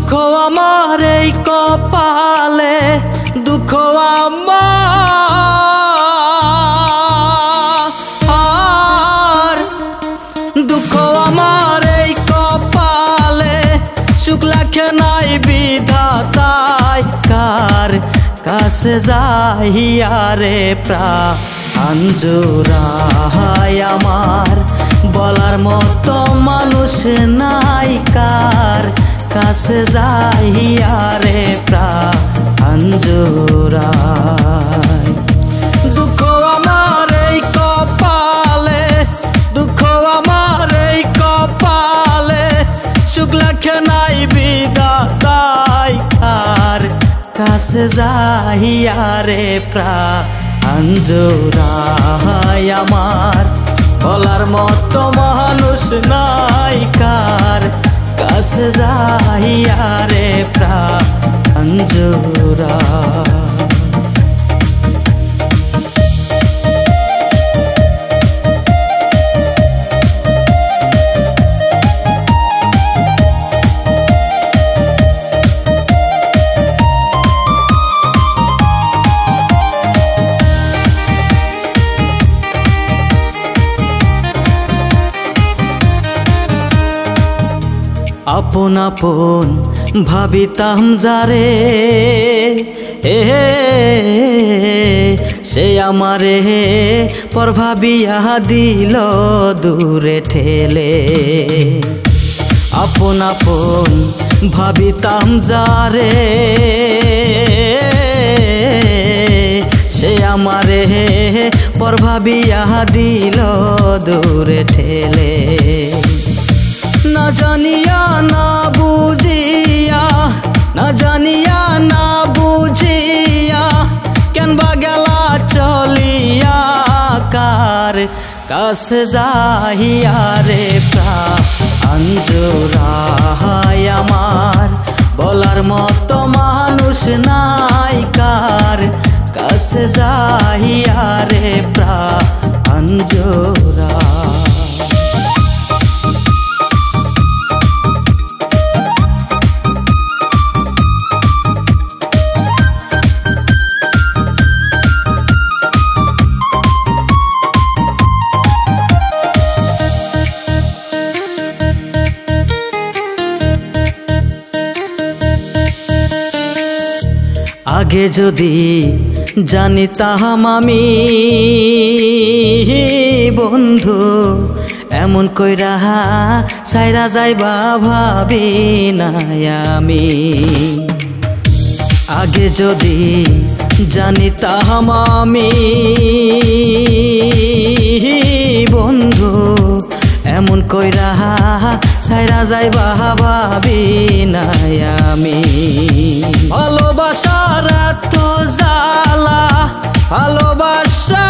দুঃখ আমার এই কপালে, দুঃখ আমার, দুঃখ আমার এই কপালে, সুখ লাখে নাই বিধাতায়। কার কাছে যাইয়া রে প্রাণ জোড়ায় আমার, বলার মতো মানুষ নাই। কার কাছে যাইয়া রে প্রাণ জোড়ায়। দুঃখ আমার এই কপালে, দুঃখ আমার এই কপালে, সুখ লাখে নাই বিধাতায়। কার কাছে যাইয়া রে প্রাণ জোড়ায় আমার, বলার মতো মানুষ নাই। কার কাছে যাইয়া রে প্রাণ জোড়ায়। আপন আপন ভাবিতাম যারে, সে আমারে পর ভাবিয়া দিল দূরে ঠেলে। আপন আপন ভাবিতাম যারে, সে আমারে পর ভাবিয়া দিল দূরে ঠেলে। না জানিয়া না বুঝিয়া, না জানিয়া না বুঝিয়া, কেন বা গেলা চলিয়া। কার কাছে যাইয়া রে প্রাণ জোড়ায় আমার, বলার মতো মানুষ নাই। কার কাছে যাইয়া রে প্রাণ জোড়ায়। আগে যদি জানিতাম আমি বন্ধু, এমন কইরা সাইরা যাইবা ভাবি নাই আমি। আগে যদি জানিতাম আমি বন্ধু, এমন কইরা সাইরা যাইবা ভাবি নাই আমি। ভালোবাসার এত জ্বালা, ভালোবাসা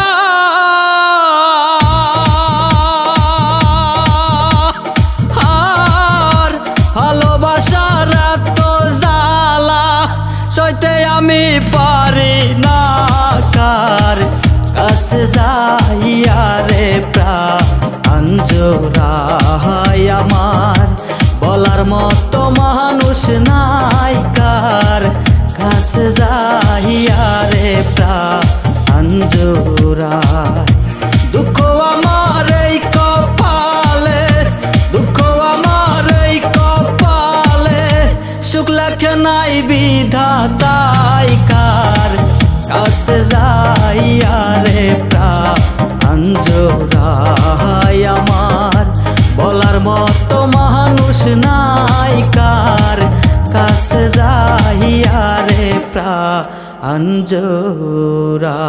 আর ভালোবাসার এত জ্বালা, সইতে আমি পারি না। কার কাছে যাইয়া রে প্রাণ জোড়ায় আমার, বলার মতো মানুষ নাই। কার কাছে যাইয়া রে প্রাণ জোড়ায়। দুঃখ আমার এই কপালে, দুঃখ আমার এই কপালে, সুখ লাখে নাই বিধাতায়। কার কাছে যাইয়া রে প্রাণ জোড়ায় আমার, বলার মতো মানুষ নাই। কার কাছে যাইয়া রে প্রাণ জোড়ায়।